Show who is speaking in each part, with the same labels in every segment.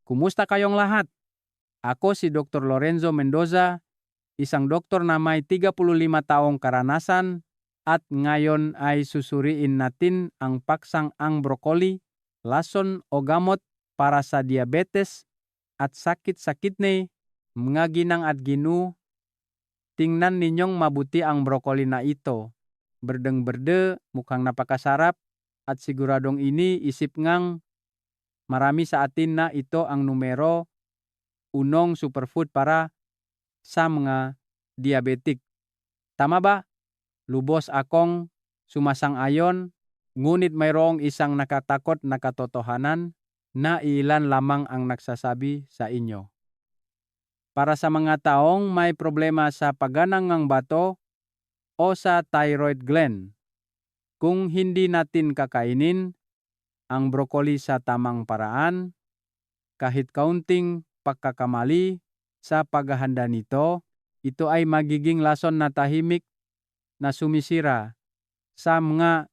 Speaker 1: Kumusta kayong lahat? Ako si Dr. Lorenzo Mendoza, isang doktor na may 35 taong karanasan at ngayon ay susuriin natin ang paksang ang broccoli, lason o gamot para sa diabetes at sakit-sakit ni mga ginang at ginu. Tingnan ninyong mabuti ang broccoli na ito. Berdeng-berde, mukhang napakasarap at siguradong ini isip ngang marami sa atin na ito ang numero unong superfood para sa mga diabetic. Tama ba? Lubos akong sumasang-ayon, ngunit mayroong isang nakatakot na katotohanan na ilan lamang ang nagsasabi sa inyo. Para sa mga taong may problema sa pagganang bato o sa thyroid gland, kung hindi natin kakainin ang broccoli sa tamang paraan, kahit kaunting pagkakamali sa paghahanda nito, ito ay magiging lason na tahimik na sumisira sa mga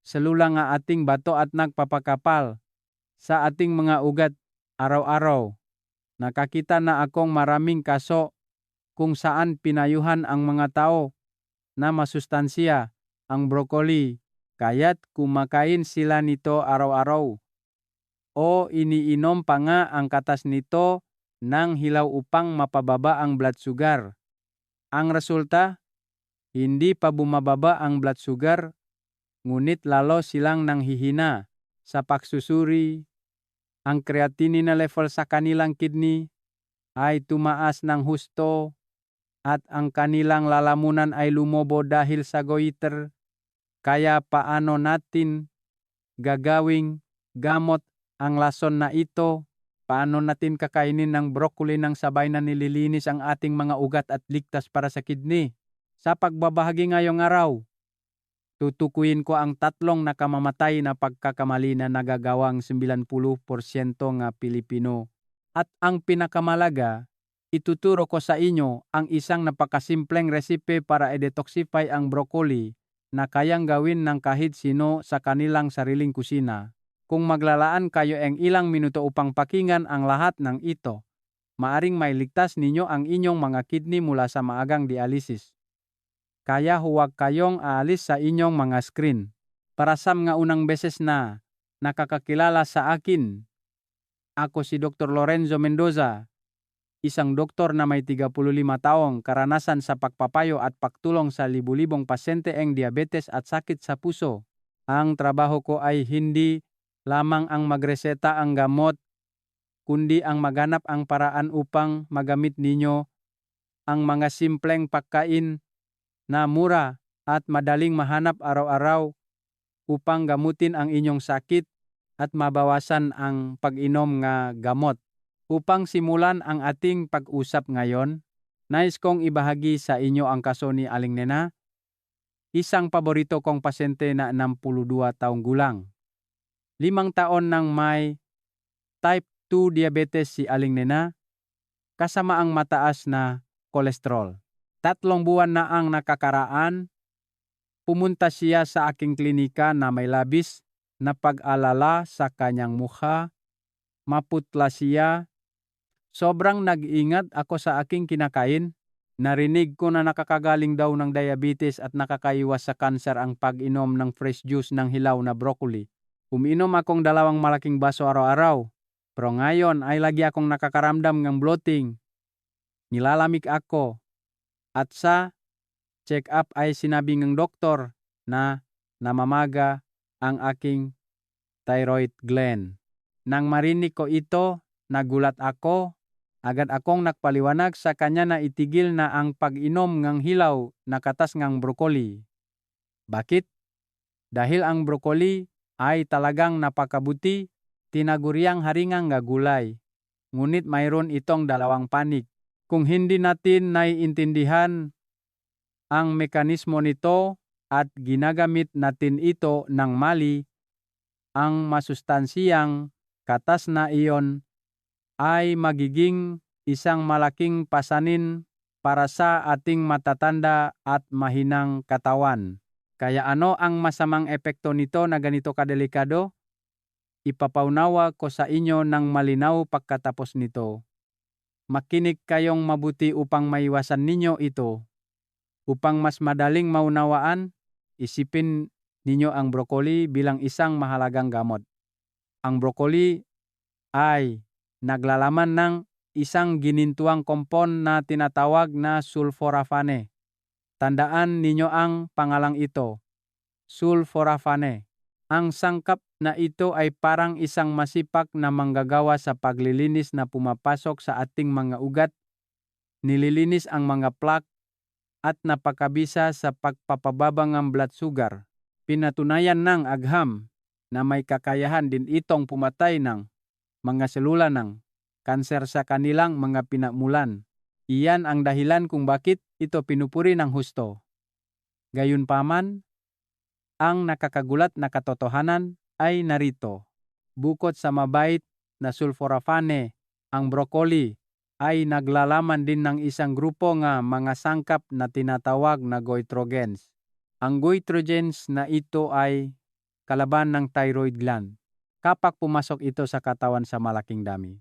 Speaker 1: selula nga ating bato at nagpapakapal sa ating mga ugat araw-araw. Nakakita na akong maraming kaso kung saan pinayuhan ang mga tao na masustansiya ang broccoli kaya't kumakain sila nito araw-araw o iniinom pa nga ang katas nito ng hilaw upang mapababa ang blood sugar. Ang resulta, hindi pa bumababa ang blood sugar, ngunit lalo silang nanghihina sa pagsusuri. Ang creatinine level sa kanilang kidney ay tumaas ng husto at ang kanilang lalamunan ay lumobo dahil sa goiter. Kaya paano natin gagawing gamot ang lason na ito? Paano natin kakainin ng broccoli ng sabay na nililinis ang ating mga ugat at ligtas para sa kidney? Sa pagbabahagi ngayong araw, tutukuyin ko ang tatlong nakamamatay na pagkakamali na nagagawang 90% nga Pilipino. At ang pinakamalaga, ituturo ko sa inyo ang isang napakasimpleng resipe para i-detoxify ang broccoli na kayang gawin ng kahit sino sa kanilang sariling kusina. Kung maglalaan kayo ang ilang minuto upang pakinggan ang lahat ng ito, maaring mailigtas ninyo ang inyong mga kidney mula sa maagang dialysis. Kaya huwag kayong aalis sa inyong mga screen. Para sa mga unang beses na nakakakilala sa akin, ako si Dr. Lorenzo Mendoza, isang doktor na may 35 taong karanasan sa pagpapayo at pagtulong sa libu-libong pasyente ang diabetes at sakit sa puso. Ang trabaho ko ay hindi lamang ang magreseta ang gamot, kundi ang maghanap ang paraan upang magamit ninyo ang mga simpleng pagkain na mura at madaling mahanap araw-araw upang gamutin ang inyong sakit at mabawasan ang pag-inom nga gamot. Upang simulan ang ating pag-usap ngayon, nais kong ibahagi sa inyo ang kaso ni Aling Nena, isang paborito kong pasyente na 62 taong gulang. 5 taon nang may type 2 diabetes si Aling Nena, kasama ang mataas na kolesterol. 3 buwan na ang nakakaraan, pumunta siya sa aking klinika na may labis na pag-alala sa kanyang mukha, maputla siya. Sobrang nag-ingat ako sa aking kinakain. Narinig ko na nakakagaling daw ng diabetes at nakakaiwas sa kanser ang pag-inom ng fresh juice ng hilaw na broccoli. Uminom akong 2 malaking baso araw-araw. Pero ngayon ay lagi akong nakakaramdam ng bloating. Nilalamig ako. At sa check-up ay sinabi ng doktor na namamaga ang aking thyroid gland. Nang marinig ko ito, nagulat ako. Agad akong nagpaliwanag sa kanya na itigil na ang pag-inom ng hilaw na katas ng broccoli. Bakit? Dahil ang broccoli ay talagang napakabuti, tinaguriang haringang gulay. Ngunit mayroon itong 2 panig. Kung hindi natin naiintindihan ang mekanismo nito at ginagamit natin ito ng mali, ang masustansiyang katas na iyon ay magiging isang malaking pasanin para sa ating matatanda at mahinang katawan. Kaya ano ang masamang epekto nito na ganito kadelikado? ipapaunawa ko sa inyo ng malinaw pagkatapos nito. Makinig kayong mabuti upang maiwasan ninyo ito. Upang mas madaling maunawaan, isipin ninyo ang broccoli bilang isang mahalagang gamot. Ang broccoli ay naglalaman ng isang ginintuang kompon na tinatawag na sulforafane. Tandaan ninyo ang pangalang ito, sulforafane. Ang sangkap na ito ay parang isang masipak na manggagawa sa paglilinis na pumapasok sa ating mga ugat, nililinis ang mga plaque at napakabisa sa pagpapababa ng blood sugar. Pinatunayan ng agham na may kakayahan din itong pumatay ng mga selula ng kanser sa kanilang mga pinamulan. Iyan ang dahilan kung bakit ito pinupuri ng husto. Gayunpaman, ang nakakagulat na katotohanan ay narito. Bukod sa mabait na sulforafane, ang broccoli ay naglalaman din ng isang grupo ng mga sangkap na tinatawag na goitrogens. Ang goitrogens na ito ay kalaban ng thyroid gland kapag pumasok ito sa katawan sa malaking dami.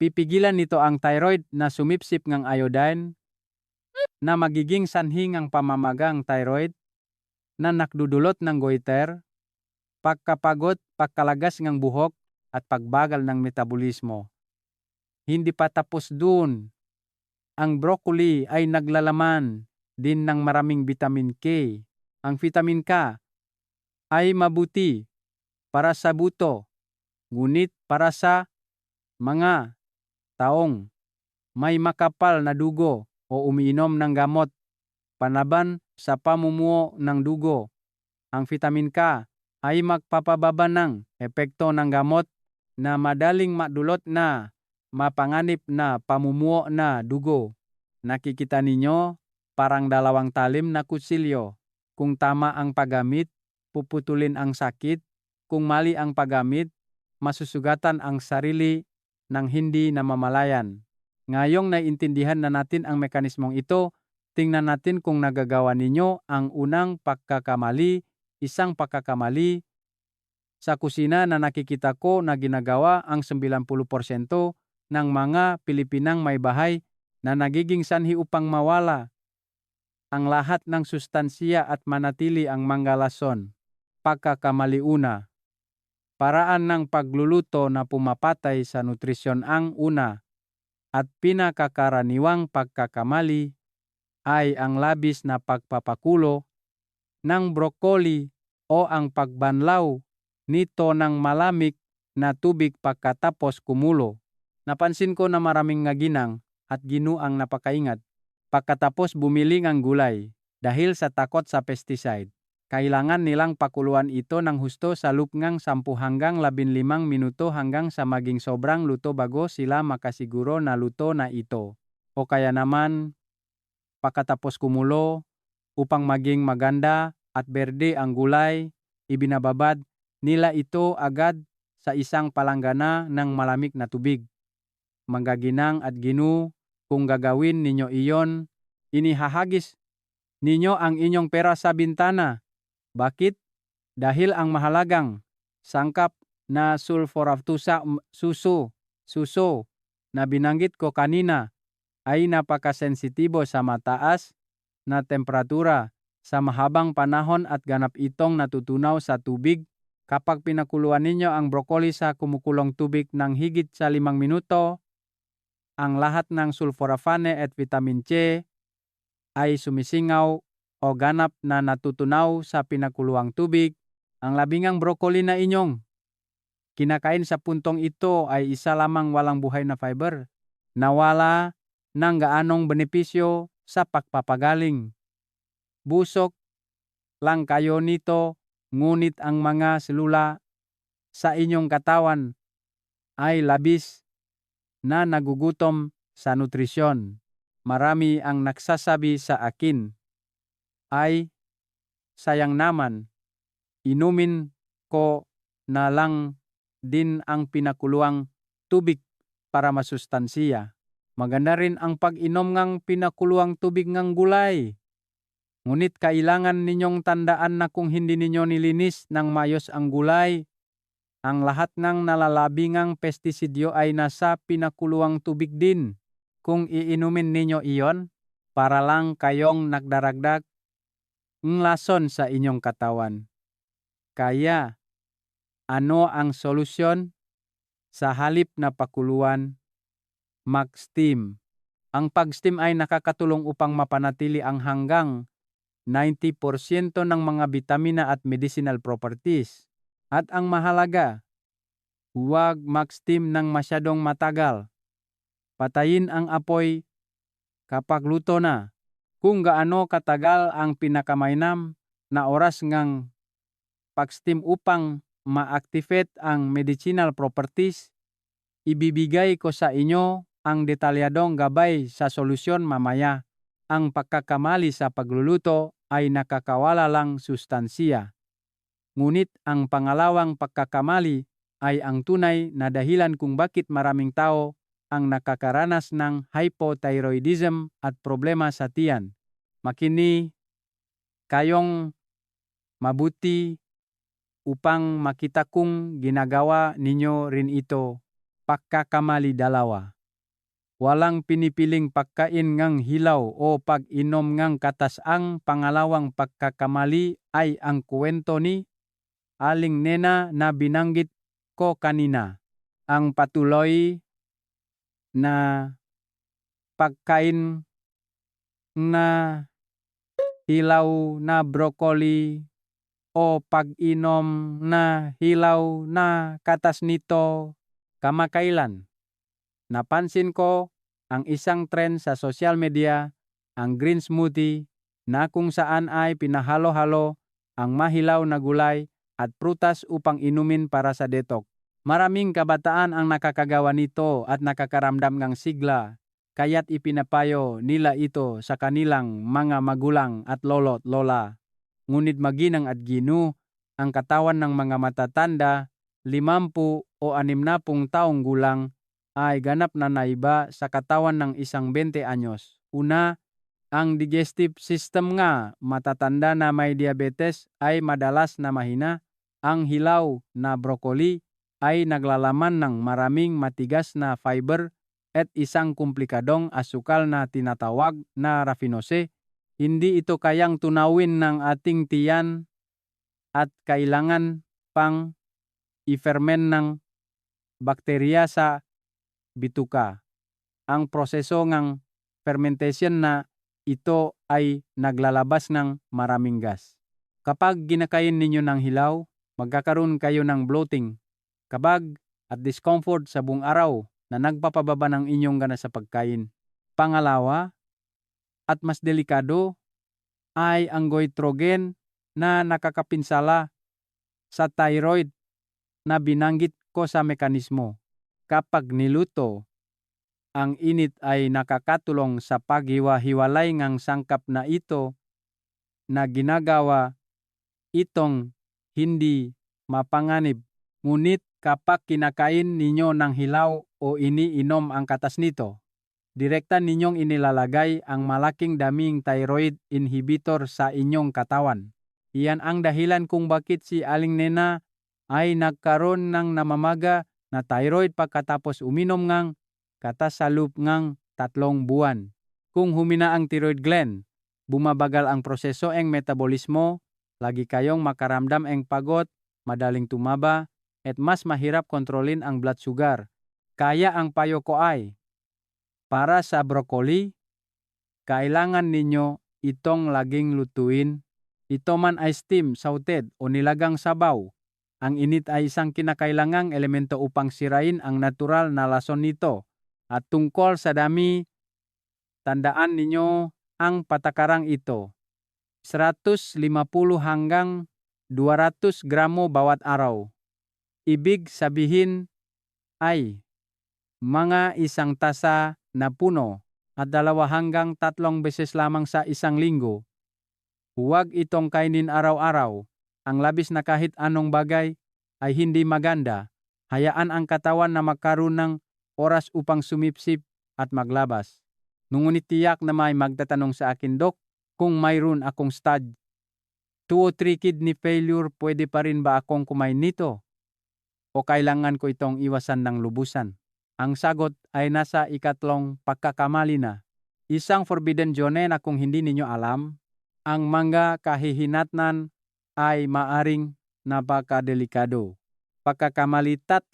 Speaker 1: Pipigilan nito ang thyroid na sumipsip ng iodine na magiging sanhi ng pamamagang thyroid na nakdudulot ng goiter, pagkapagod, pagkalagas ng buhok at pagbagal ng metabolismo. Hindi pa tapos dun. Ang broccoli ay naglalaman din ng maraming vitamin K. Ang vitamin K ay mabuti para sa buto, ngunit para sa mga taong may makapal na dugo o umiinom ng gamot panaban sa pamumuo ng dugo. Ang vitamin K ay magpapababa ng epekto ng gamot na madaling madulot na mapanganib na pamumuo na dugo. Nakikita ninyo parang dalawang talim na kutsilyo. Kung tama ang paggamit, puputulin ang sakit. Kung mali ang paggamit, masusugatan ang sarili ng hindi namamalayan. Ngayong naiintindihan na natin ang mekanismong ito, tingnan natin kung nagagawa ninyo ang unang pagkakamali, isang pagkakamali sa kusina na nakikita ko na ginagawa ang 90% ng mga Pilipinang may bahay na nagiging sanhi upang mawala ang lahat ng sustansiya at manatili ang manggalason. Pagkakamali una. Paraan ng pagluluto na pumapatay sa nutrisyon. Ang una at pinakakaraniwang pagkakamali ay ang labis na pagpapakulo ng broccoli o ang pagbanlaw nito ng malamig na tubig pagkatapos kumulo. Napansin ko na maraming ginang at ginuang napakaingat pagkatapos bumili ng gulay dahil sa takot sa pesticide. Kailangan nilang pakuluan ito ng husto sa loob ng 10 hanggang 15 minuto hanggang sa maging sobrang luto bago sila makasiguro na luto na ito. O kaya naman, pagkatapos kumulo, upang maging maganda at berde ang gulay, ibinababad nila ito agad sa isang palanggana ng malamig na tubig. Manggaginang at ginu, kung gagawin ninyo iyon, inihahagis ninyo ang inyong pera sa bintana. Bakit? Dahil ang mahalagang sangkap na sulforaftusa suso na binanggit ko kanina ay napakasensitibo sa mataas na temperatura sa mahabang panahon at ganap itong natutunaw sa tubig. Kapag pinakuluan ninyo ang broccoli sa kumukulong tubig ng higit sa 5 minuto, ang lahat ng sulforafane at vitamin C ay sumisingaw o ganap na natutunaw sa pinakuluang tubig. Ang labingang broccoli na inyong kinakain sa puntong ito ay isa lamang walang buhay na fiber. Nawala ng gaanong benepisyo sa pagpapagaling. Busok lang kayo nito, ngunit ang mga selula sa inyong katawan ay labis na nagugutom sa nutrisyon. Marami ang nagsasabi sa akin ay sayang naman, inumin ko na lang din ang pinakuluang tubig para masustansiya. Maganda rin ang pag-inom ng pinakuluang tubig ng gulay. Ngunit kailangan ninyong tandaan na kung hindi ninyo nilinis ng maayos ang gulay, Ang lahat ng nalalabingang pestisidyo ay nasa pinakuluang tubig din. Kung iinumin ninyo iyon, para lang kayong nagdaragdag ng lason sa inyong katawan. Kaya, ano ang solusyon? Sa halip na pakuluan, mag-steam. Ang pag-steam ay nakakatulong upang mapanatili ang hanggang 90% ng mga bitamina at medicinal properties. At ang mahalaga, huwag mag-steam ng masyadong matagal. Patayin ang apoy kapag luto na. Kung gaano katagal ang pinakamainam na oras ngang pag-steam upang ma-activate ang medicinal properties, ibibigay ko sa inyo ang detalyadong gabay sa solusyon mamaya. Ang pagkakamali sa pagluluto ay nakakawala lang sustansiya. Ngunit ang pangalawang pagkakamali ay ang tunay na dahilan kung bakit maraming tao ang nakakaranas ng hypothyroidism at problema sa tiyan. Makini kayong mabuti upang makita kung ginagawa ninyo rin ito. Pagkakamali dalawa. Walang pinipiling pagkain ngang hilaw o pag-inom ngang katas. Ang pangalawang pagkakamali ay ang kwento ni Aling Nena na binanggit ko kanina. Ang patuloy na pagkain na hilaw na broccoli o pag-inom na hilaw na katas nito kamakailan. Napansin ko ang isang trend sa social media, ang green smoothie, na kung saan ay pinahalo-halo ang mahilaw na gulay at prutas upang inumin para sa detox. Maraming kabataan ang nakakagawa nito at nakakaramdam ng sigla, kaya't ipinapayo nila ito sa kanilang mga magulang at lolo't lola. Ngunit maginang at ginu, ang katawan ng mga matatanda, 50 o 60 taong gulang, ay ganap na naiba sa katawan ng isang 20 anyos. Una, ang digestive system nga matatanda na may diabetes ay madalas na mahina. Ang hilaw na broccoli ay naglalaman ng maraming matigas na fiber at isang komplikadong asukal na tinatawag na raffinose. Hindi ito kayang tunawin ng ating tiyan at kailangan pang i-ferment ng bakterya sa bituka. Ang proseso ng fermentation na ito ay naglalabas ng maraming gas. Kapag ginakain ninyo ng hilaw, magkakaroon kayo ng bloating, kabag at discomfort sa buong araw na nagpapababa ng inyong gana sa pagkain. Pangalawa, at mas delikado, ay ang goitrogen na nakakapinsala sa thyroid na binanggit ko sa mekanismo. Kapag niluto, ang init ay nakakatulong sa paghiwa-hiwalay ng sangkap na ito na ginagawa itong hindi mapanganib. Ngunit kapag kinakain ninyo ng hilaw o iniinom ang katas nito, direkta ninyong inilalagay ang malaking daming thyroid inhibitor sa inyong katawan. Iyan ang dahilan kung bakit si Aling Nena ay nagkaroon ng namamaga na thyroid pagkatapos uminom ngang katas sa loob ngang 3 buwan. Kung humina ang thyroid gland, bumabagal ang proseso ng metabolismo, lagi kayong makaramdam ng pagod, madaling tumaba, at mas mahirap kontrolin ang blood sugar. Kaya ang payo ko ay, para sa broccoli, kailangan ninyo itong laging lutuin. Ito man ay steam, sautéd o nilagang sabaw. Ang init ay isang kinakailangang elemento upang sirain ang natural na lason nito. At tungkol sa dami, tandaan ninyo ang patakarang ito. 150 hanggang 200 gramo bawat araw. Ibig sabihin ay mga 1 tasa na puno at 2 hanggang 3 beses lamang sa isang linggo. Huwag itong kainin araw-araw. Ang labis na kahit anong bagay ay hindi maganda. Hayaan ang katawan na magkaroon ng oras upang sumipsip at maglabas. Ngunit tiyak na may magtatanong sa akin, Dok, kung mayroon akong stage 2 o 3 kidney failure, pwede pa rin ba akong kumain nito? o kailangan ko itong iwasan ng lubusan? Ang sagot ay nasa ikatlong pagkakamali na. Isang forbidden zone na kung hindi ninyo alam, ang mga kahihinatnan ay maaring napakadelikado. Pagkakamali 3.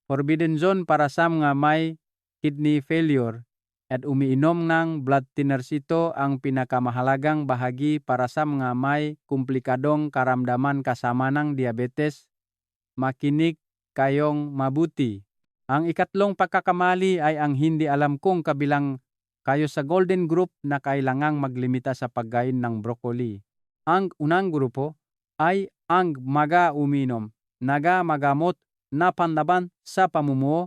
Speaker 1: Forbidden zone para sa mga may kidney failure at umiinom ng blood thinners. Ito ang pinakamahalagang bahagi para sa mga may komplikadong karamdaman kasama ng diabetes. Makinig kayong mabuti. Ang ikatlong pagkakamali ay ang hindi alam kung kabilang kayo sa golden group na kailangang maglimita sa pagkain ng broccoli. Ang unang grupo ay ang mga uminom, magamot na panlaban sa pamumuo,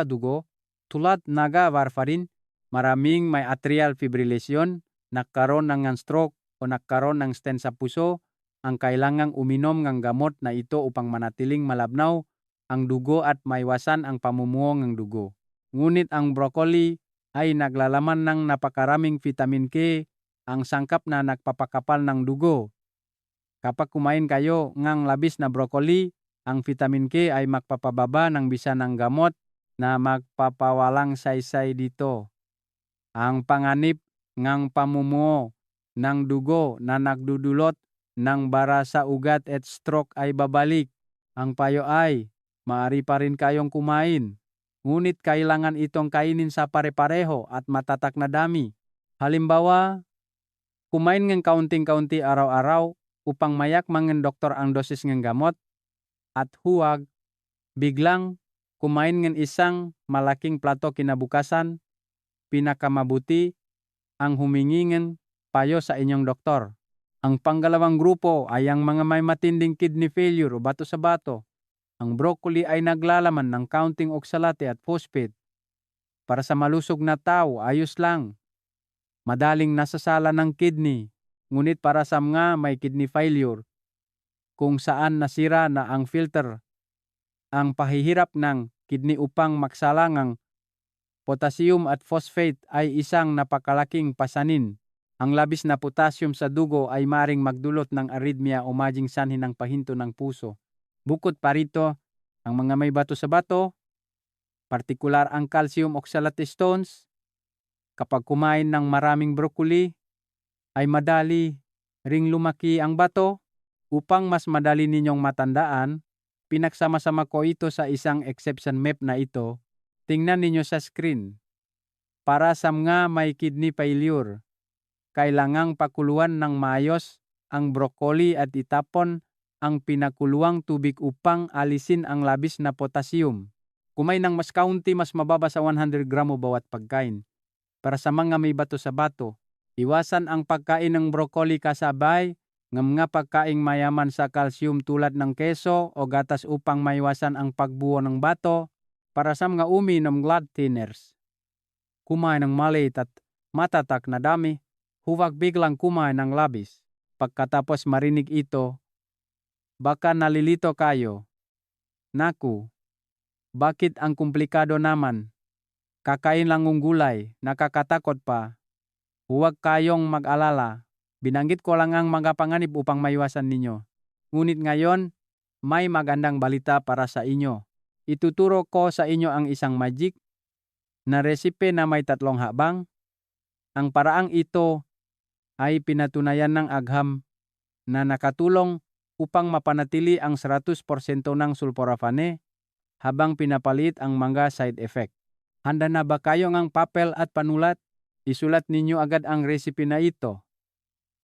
Speaker 1: dugo, tulad warfarin, maraming may atrial fibrillation, nagkaroon ng stroke o nagkaroon ng stent sa puso, ang kailangang uminom ng gamot na ito upang manatiling malabnaw ang dugo at maiwasan ang pamumuo ng dugo. Ngunit ang broccoli ay naglalaman ng napakaraming vitamin K, ang sangkap na nagpapakapal ng dugo. Kapag kumain kayo ng labis na broccoli, ang vitamin K ay magpapababa ng bisa ng gamot na magpapawalang saysay dito. Ang panganib ng pamumuo ng dugo na nagdudulot ng bara sa ugat at stroke ay babalik. Ang payo ay, maaari pa rin kayong kumain, ngunit kailangan itong kainin sa pare-pareho at matatak na dami. Halimbawa, kumain ng kaunting-kaunti araw-araw upang mayak mga doktor ang dosis ng gamot, at huwag biglang kumain ng isang malaking plato kinabukasan. Pinakamabuti ang humingi ng payo sa inyong doktor. Ang pangalawang grupo ay ang mga may matinding kidney failure o bato sa bato. Ang broccoli ay naglalaman ng kaunting oxalate at phosphate. Para sa malusog na tao, ayos lang. Madaling nasasala ng kidney. Ngunit para sa mga may kidney failure, kung saan nasira na ang filter, ang pahihirap ng kidney upang magsala ng potassium at phosphate ay isang napakalaking pasanin. Ang labis na potassium sa dugo ay maring magdulot ng arrhythmia o maging sanhi ng pahinto ng puso. Bukod pa rito, ang mga may bato sa bato, partikular ang calcium oxalate stones, kapag kumain ng maraming broccoli, ay madali ring lumaki ang bato. Upang mas madali ninyong matandaan, pinagsama-sama ko ito sa isang exception map na ito. Tingnan ninyo sa screen. Para sa mga may kidney failure, kailangang pakuluan ng maayos ang broccoli at itapon ang pinakuluang tubig upang alisin ang labis na potassium. Kumain ng mas kaunti, mas mababa sa 100 gramo bawat pagkain. Para sa mga may bato sa bato, iwasan ang pagkain ng broccoli kasabay ng mga pagkaing mayaman sa calcium tulad ng keso o gatas upang maiwasan ang pagbuo ng bato. Para sa mga umiinom blood thinners, kumain ng maliit at matatak na dami, huwag biglang kumain ng labis. Pagkatapos marinig ito, baka nalilito kayo. Naku, bakit ang komplikado naman? Kakain lang ng gulay, nakakatakot pa. Huwag kayong mag-alala. Binanggit ko lang ang mga panganib upang maiwasan ninyo. Ngunit ngayon, may magandang balita para sa inyo. Ituturo ko sa inyo ang isang magic na resipe na may 3 hakbang. Ang paraang ito ay pinatunayan ng agham na nakatulong upang mapanatili ang 100% ng sulforafane habang pinapalit ang mga side effect. Handa na ba kayo ng papel at panulat? Isulat ninyo agad ang recipe na ito.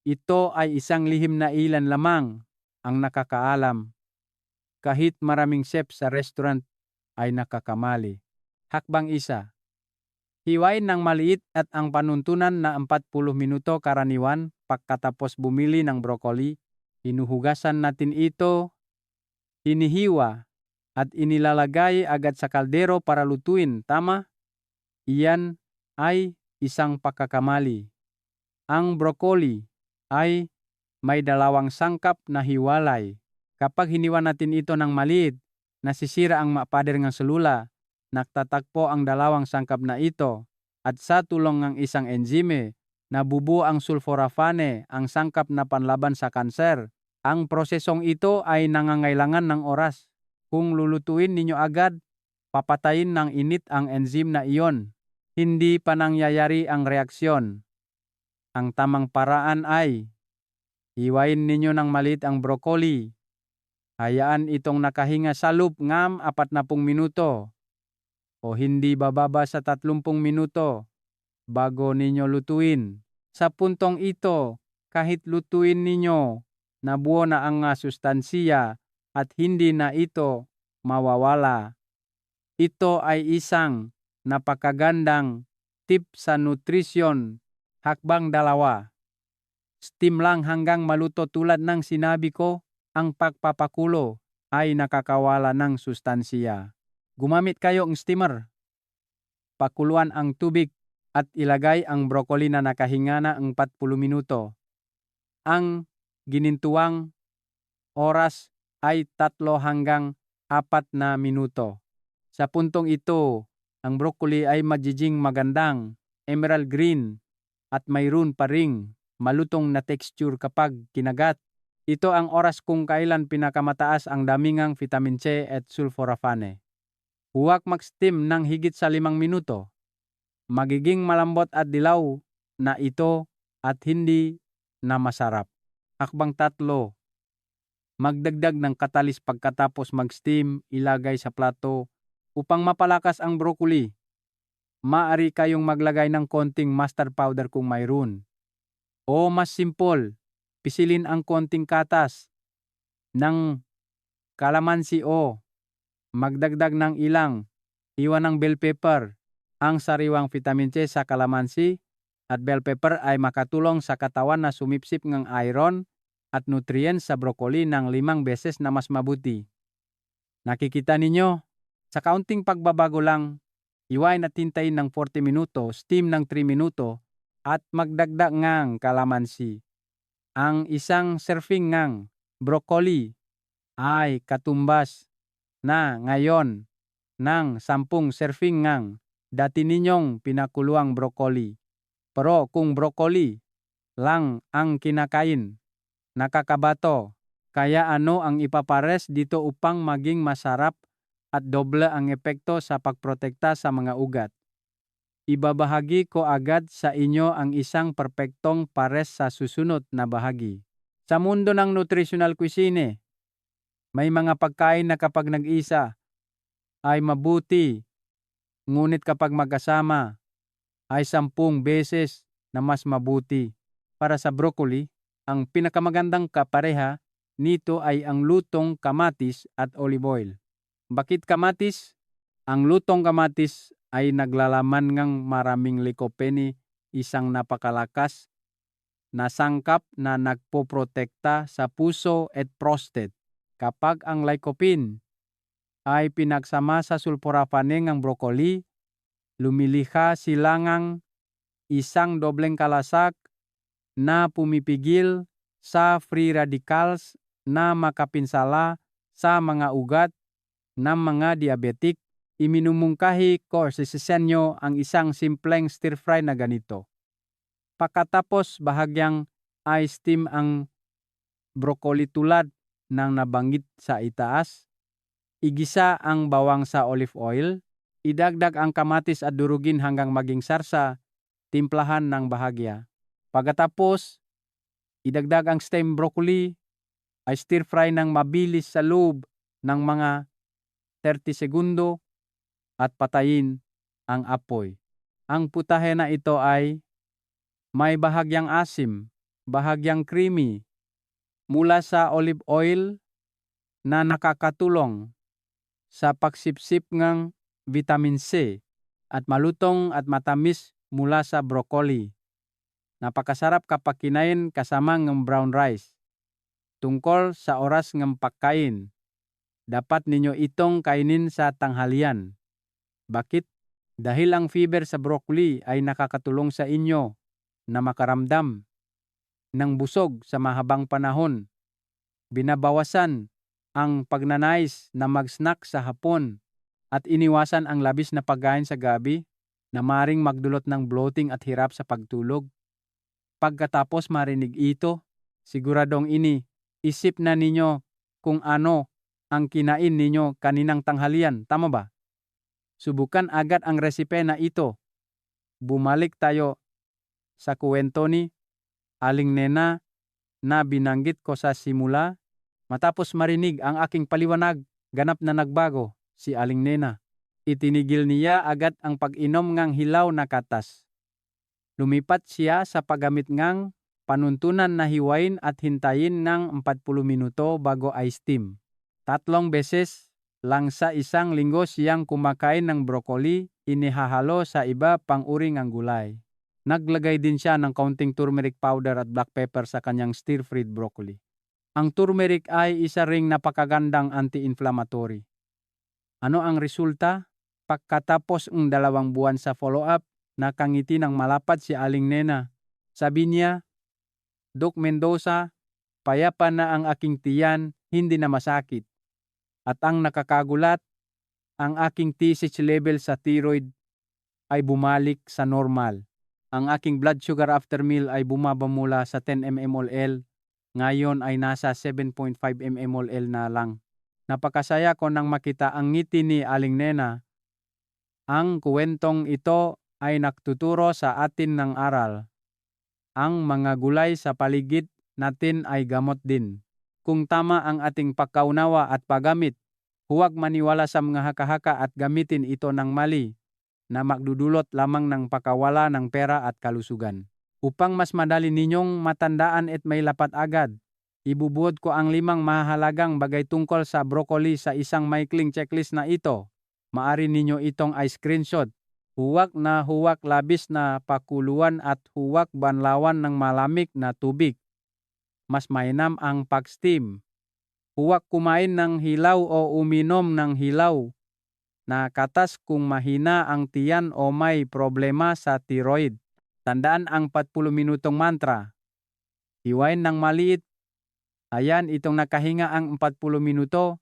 Speaker 1: Ito ay isang lihim na ilan lamang ang nakakaalam. Kahit maraming chef sa restaurant ay nakakamali. Hakbang 1. Hiwain ng maliit at ang panuntunan na 40 minuto karaniwan pagkatapos bumili ng broccoli. Hinuhugasan natin ito, hinihiwa at inilalagay agad sa kaldero para lutuin. Tama? Iyan ay isang pagkakamali. Ang broccoli ay may 2 sangkap na hiwalay. Kapag hiniwa natin ito ng maliit, nasisira ang pader ng selula. Nagtatakpo ang 2 sangkap na ito at sa tulong ng isang enzyme, nabubuo ang sulforafane, ang sangkap na panlaban sa kanser. Ang prosesong ito ay nangangailangan ng oras. Kung lulutuin ninyo agad, papatayin ng init ang enzyme na iyon. Hindi pa nangyayari ang reaksyon. Ang tamang paraan ay hiwain ninyo ng maliit ang broccoli. Hayaan itong nakahinga sa loob ng 40 minuto o hindi bababa sa 30 minuto bago ninyo lutuin. Sa puntong ito, kahit lutuin ninyo, nabuo na ang sustansiya at hindi na ito mawawala. Ito ay isang napakagandang tip sa nutrisyon. Hakbang 2. Steam lang hanggang maluto tulad ng sinabi ko, ang pagpapakulo ay nakakawala ng sustansiya. Gumamit kayo ng steamer. Pakuluan ang tubig at ilagay ang broccoli na nakahinga na ang 40 minuto. Ang ginintuang oras ay 3 hanggang 4 na minuto. Sa puntong ito, ang broccoli ay magiging magandang emerald green at mayroon pa ring malutong na texture kapag kinagat. Ito ang oras kung kailan pinakamataas ang damingang vitamin C at sulforaphane. Huwag mag-steam ng higit sa 5 minuto. Magiging malambot at dilaw na ito at hindi na masarap. Hakbang 3. Magdagdag ng katalis pagkatapos mag-steam, ilagay sa plato upang mapalakas ang broccoli. Maaari kayong maglagay ng konting mustard powder kung mayroon. O mas simple, pisilin ang konting katas ng kalamansi o magdagdag ng ilang hiwa ng bell pepper. Ang sariwang vitamin C sa kalamansi at bell pepper ay makatulong sa katawan na sumipsip ng iron at nutrients sa broccoli ng 5 beses na mas mabuti. Nakikita ninyo, sa kaunting pagbabago lang, hiwain at hintayin ng 40 minuto, steam ng 3 minuto, at magdagdag ng kalamansi. Ang isang serving ng broccoli ay katumbas na ngayon ng 10 serving ng dati ninyong pinakuluang broccoli. Pero kung broccoli lang ang kinakain, nakakabato. Kaya ano ang ipapares dito upang maging masarap at doble ang epekto sa pagprotekta sa mga ugat? Ibabahagi ko agad sa inyo ang isang perpektong pares sa susunod na bahagi. Sa mundo ng nutritional cuisine, may mga pagkain na kapag nag-isa ay mabuti, ngunit kapag magkasama ay 10 beses na mas mabuti. Para sa broccoli, ang pinakamagandang kapareha nito ay ang lutong kamatis at olive oil. Bakit kamatis? Ang lutong kamatis ay naglalaman ng maraming lycopene, isang napakalakas na sangkap na nagpoprotekta sa puso at prostate. Kapag ang lycopene ay pinagsama sa sulforaphane ng broccoli, lumiliha silangang isang dobleng kalasak na pumipigil sa free radicals na makapinsala sa mga ugat ng mga diabetic. Iminumungkahi ko sa sesenyo ang isang simpleng stir-fry na ganito. Pagkatapos bahagyang i-steam ang broccoli tulad ng nabanggit sa itaas, igisa ang bawang sa olive oil, idagdag ang kamatis at durugin hanggang maging sarsa, timplahan ng bahagya. Pagkatapos, idagdag ang steamed broccoli, ay stir-fry ng mabilis sa loob ng mga 30 segundo at patayin ang apoy. Ang putahe na ito ay may bahagyang asim, bahagyang creamy, mula sa olive oil na nakakatulong sa pagsipsip ng vitamin C at malutong at matamis mula sa broccoli. Napakasarap kapag kinain kasama ng brown rice. Tungkol sa oras ng pagkain, dapat ninyo itong kainin sa tanghalian. Bakit? Dahil ang fiber sa broccoli ay nakakatulong sa inyo na makaramdam ng busog sa mahabang panahon. Binabawasan ang pagnanais na mag-snack sa hapon at iniwasan ang labis na pagkain sa gabi na maring magdulot ng bloating at hirap sa pagtulog. Pagkatapos marinig ito, siguradong isip na ninyo kung ano ang kinain ninyo kaninang tanghalian, tama ba? Subukan agad ang resipe na ito. Bumalik tayo sa kuwento ni Aling Nena na binanggit ko sa simula. Matapos marinig ang aking paliwanag, ganap na nagbago si Aling Nena. Itinigil niya agad ang pag-inom ngang hilaw na katas. Lumipat siya sa paggamit ngang panuntunan na hiwain at hintayin ng 40 minuto bago i-steam. 3 beses lang sa isang linggo siyang kumakain ng broccoli, inihahalo sa iba pang uri ng gulay. Naglagay din siya ng kaunting turmeric powder at black pepper sa kanyang stir-fried broccoli. Ang turmeric ay isa ring napakagandang anti-inflammatory. Ano ang resulta? Pagkatapos ng 2 buwan sa follow-up, nakangiti ng malapad si Aling Nena. Sabi niya, "Doc Mendoza, payapa na ang aking tiyan, hindi na masakit. At ang nakakagulat, ang aking TSH level sa thyroid ay bumalik sa normal. Ang aking blood sugar after meal ay bumaba mula sa 10 mmol/L, ngayon ay nasa 7.5 mmol/L na lang." Napakasaya ko nang makita ang ngiti ni Aling Nena. Ang kuwentong ito ay nagtuturo sa atin ng aral. Ang mga gulay sa paligid natin ay gamot din. Kung tama ang ating pagkaunawa at paggamit, huwag maniwala sa mga haka-haka at gamitin ito ng mali na magdudulot lamang ng pakawala ng pera at kalusugan. Upang mas madali ninyong matandaan at may lapat agad, ibubuod ko ang 5 mahalagang bagay tungkol sa broccoli sa isang maikling checklist na ito. Maari ninyo itong i-screenshot. Huwag labis na pakuluan at huwag banlawan ng malamig na tubig. Mas mainam ang pag-steam. Huwag kumain ng hilaw o uminom ng hilaw na katas kung mahina ang tiyan o may problema sa thyroid. Tandaan ang 40 minutong mantra. Hiwain ng maliit. Ayan, itong nakahinga ang 40 minuto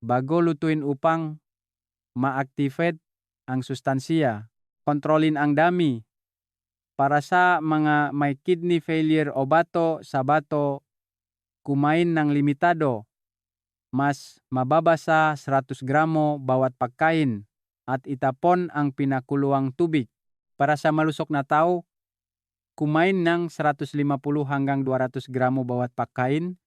Speaker 1: bago lutuin upang ma-activate ang sustansiya. Kontrolin ang dami. Para sa mga may kidney failure o bato sa bato, kumain ng limitado. Mas mababa sa 100 gramo bawat pagkain at itapon ang pinakuluang tubig. Para sa malusog na tao, kumain ng 150 hanggang 200 gramo bawat pagkain,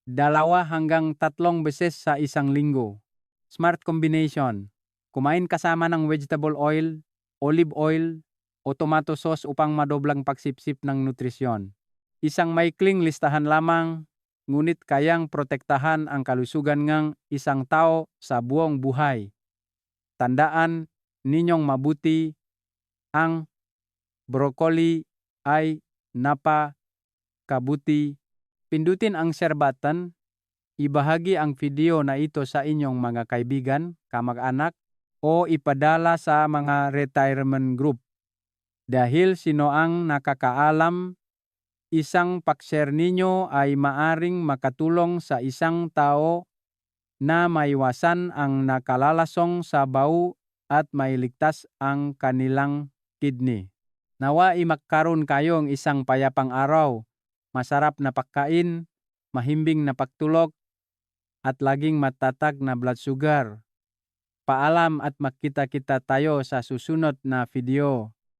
Speaker 1: 2 hanggang 3 beses sa isang linggo. Smart combination. Kumain kasama ng vegetable oil, olive oil, o tomato sauce upang madoblang pagsipsip ng nutrisyon. Isang maikling listahan lamang, ngunit kayang protektahan ang kalusugan ng isang tao sa buong buhay. Tandaan ninyong mabuti, ang broccoli ay napakabuti. Pindutin ang share button. Ibahagi ang video na ito sa inyong mga kaibigan, kamag-anak, o ipadala sa mga retirement group. Dahil sino ang nakakaalam, isang pag-share ninyo ay maaring makatulong sa isang tao na maiwasan ang nakalalasong sa baw at mailigtas ang kanilang kidney. Nawa magkaroon kayong isang payapang araw, masarap na pagkain, mahimbing na pagtulog, at laging matatag na blood sugar. Paalam at makita-kita tayo sa susunod na video.